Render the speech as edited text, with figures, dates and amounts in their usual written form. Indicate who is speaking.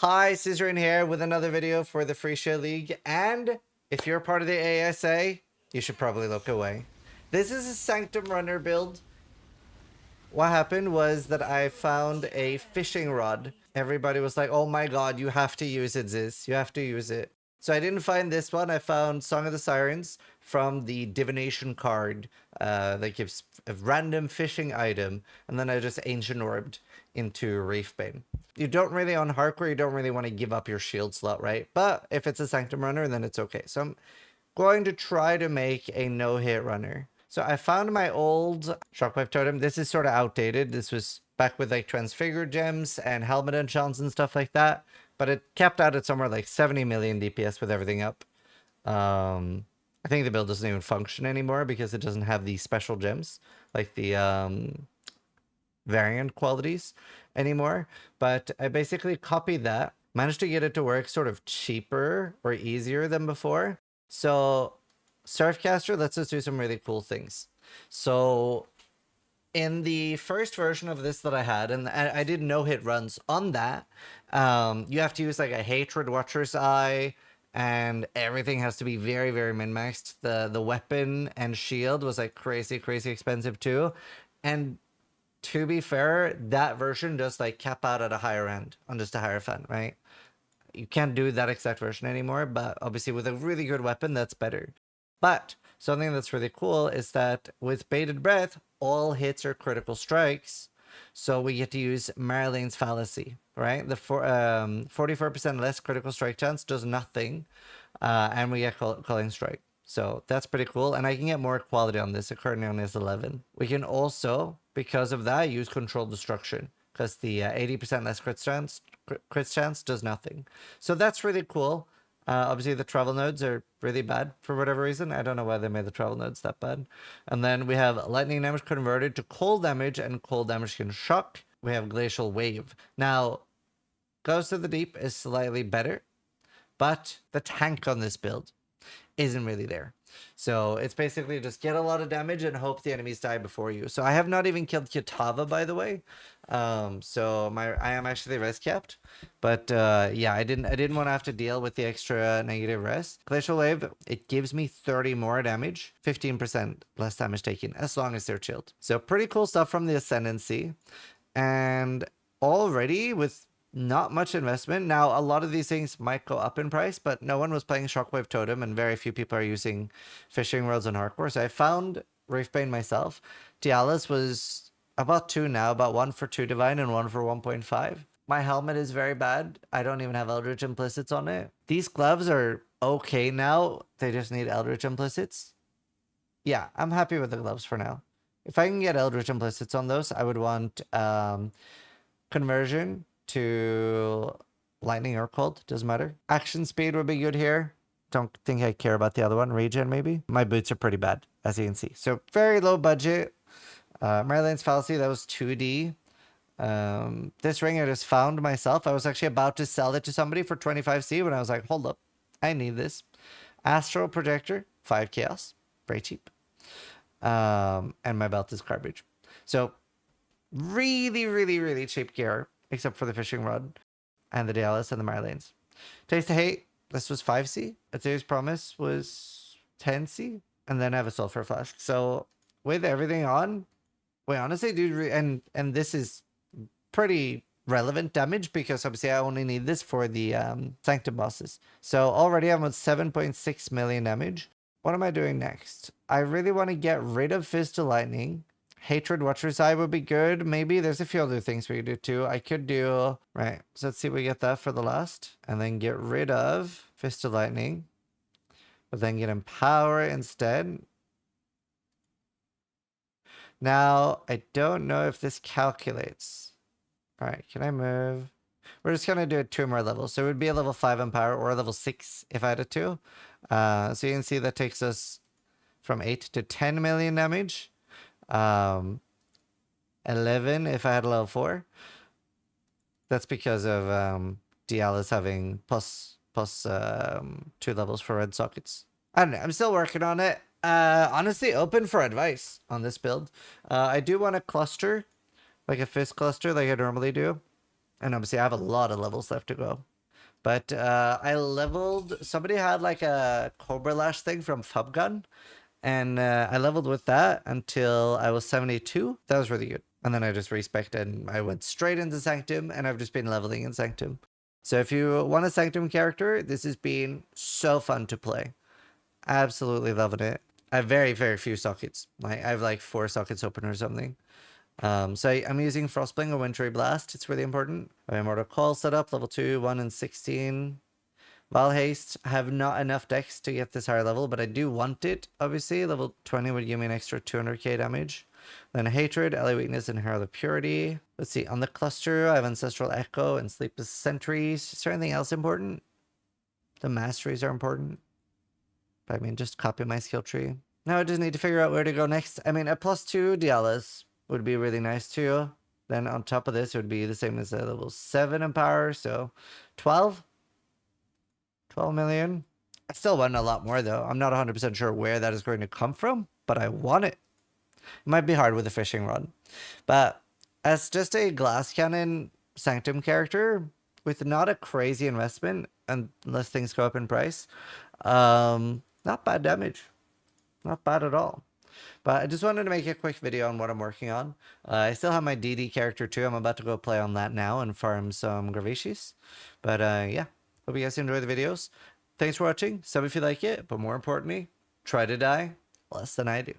Speaker 1: Hi, Zizaran here with another video for the Phrecia League, and if you're part of the ASA, you should probably look away. This is a Sanctum runner build. What happened was that I found a fishing rod. Everybody was like, oh my god, you have to use it, Ziz. You have to use it. So I didn't find this one. I found Song of the Sirens from the Divination card that gives a random fishing item, and then I just Ancient Orbed into Reefbane. You don't really, on hardcore, you don't really want to give up your shield slot, right? But if it's a Sanctum runner, then it's okay. So I'm going to try to make a no-hit runner. So I found my old Shockwave Totem. This is sort of outdated. This was back with like Transfigured Gems and Helmet Enchants and stuff like that. But it capped out at somewhere like 70 million DPS with everything up. I think the build doesn't even function anymore because it doesn't have the special gems, like the variant qualities anymore. But I basically copied that, managed to get it to work sort of cheaper or easier than before. So Surfcaster lets us do some really cool things. So in the first version of this that I had, and I did no-hit runs on that, you have to use like a Hatred Watcher's Eye, and everything has to be very, very min-maxed. The weapon and shield was like crazy, crazy expensive too. And to be fair, that version does like cap out at a higher end on just a higher fan, right? You can't do that exact version anymore, but obviously with a really good weapon, that's better. But something that's really cool is that with Bated Breath, all hits are critical strikes. So we get to use Marlene's Fallacy, right? The 44% less critical strike chance does nothing. And we get Culling Strike. So that's pretty cool. And I can get more quality on this. It currently only has 11. We can also, because of that, use Controlled Destruction. Because the 80% less crit chance does nothing. So that's really cool. Obviously, the travel nodes are really bad for whatever reason. I don't know why they made the travel nodes that bad. And then we have lightning damage converted to cold damage, and cold damage can shock. We have Glacial Wave. Now, Ghost of the Deep is slightly better, but the tank on this build isn't really there. So it's basically just get a lot of damage and hope the enemies die before you. So I have not even killed Kitava, by the way. So I am actually res capped, but yeah, I didn't want to have to deal with the extra negative res. Glacial Wave, it gives me 30 more damage, 15% less damage taken, as long as they're chilled. So pretty cool stuff from the Ascendancy, and already with not much investment. Now, a lot of these things might go up in price, but no one was playing Shockwave Totem, and very few people are using fishing rods on hardcore. So I found Reefbane myself. Dialis was about 2 now, about 1 for 2 Divine and 1 for 1.5. My helmet is very bad. I don't even have Eldritch Implicits on it. These gloves are okay now. They just need Eldritch Implicits. Yeah, I'm happy with the gloves for now. If I can get Eldritch Implicits on those, I would want Conversion to lightning or cold, doesn't matter. Action speed would be good here. Don't think I care about the other one. Regen, maybe. My boots are pretty bad, as you can see. So very low budget. Marlene's Fallacy, that was 2D. This ring I just found myself. I was actually about to sell it to somebody for 25C when I was like, hold up, I need this. Astral Projector, 5 Chaos, very cheap. And my belt is garbage. So really, really, really cheap gear, except for the fishing rod and the Dialis and the Marlenes. Taste of Hate, this was 5C. A Today's Promise was 10C. And then I have a Sulfur Flask. So with everything on, we honestly do, and this is pretty relevant damage because obviously I only need this for the Sanctum bosses. So already I'm at 7.6 million damage. What am I doing next? I really want to get rid of Fist of Lightning. Hatred Watcher's Eye would be good. Maybe there's a few other things we could do too. I could do, right, so let's see if we get that for the last. And then get rid of Fist of Lightning. But then get Empower instead. Now, I don't know if this calculates. All right, can I move? We're just going to do 2 more levels. So it would be a level 5 Empower or a level 6 if I had it to. So you can see that takes us from 8 to 10 million damage. 11 if I had a level 4. That's because of Dialis having plus 2 levels for red sockets. I don't know, I'm still working on it. Honestly, open for advice on this build. I do want to cluster, like a fist cluster like I normally do. And obviously I have a lot of levels left to go. But I leveled, somebody had like a Cobra Lash thing from Fubgun, and I leveled with that until I was 72. That was really good. And then I just respected and I went straight into Sanctum, and I've just been leveling in Sanctum. So if you want a Sanctum character, this has been so fun to play. Absolutely loving it. I have very, very few sockets. Like I have like 4 sockets open or something. So I'm using Frostbling or Wintry Blast. It's really important. I have Mortal Call set up, level 2, 1 and 16. Val Haste, I have not enough decks to get this higher level, but I do want it, obviously. Level 20 would give me an extra 200k damage. Then Hatred, Ally Weakness, and Herald of Purity. Let's see, on the cluster, I have Ancestral Echo and Sleepless Sentries. Is there anything else important? The Masteries are important. But I mean, just copy my skill tree. Now I just need to figure out where to go next. I mean, a +2 Dialis would be really nice too. Then on top of this, it would be the same as a level 7 in power, so 12? 12 million. I still want a lot more though. I'm not 100% sure where that is going to come from, but I want it. It might be hard with a fishing rod. But as just a glass cannon Sanctum character with not a crazy investment, unless things go up in price, not bad damage. Not bad at all. But I just wanted to make a quick video on what I'm working on. I still have my DD character too. I'm about to go play on that now and farm some Gravishis. But yeah, hope you guys enjoy the videos. Thanks for watching. Sub if you like it, but more importantly, try to die less than I do.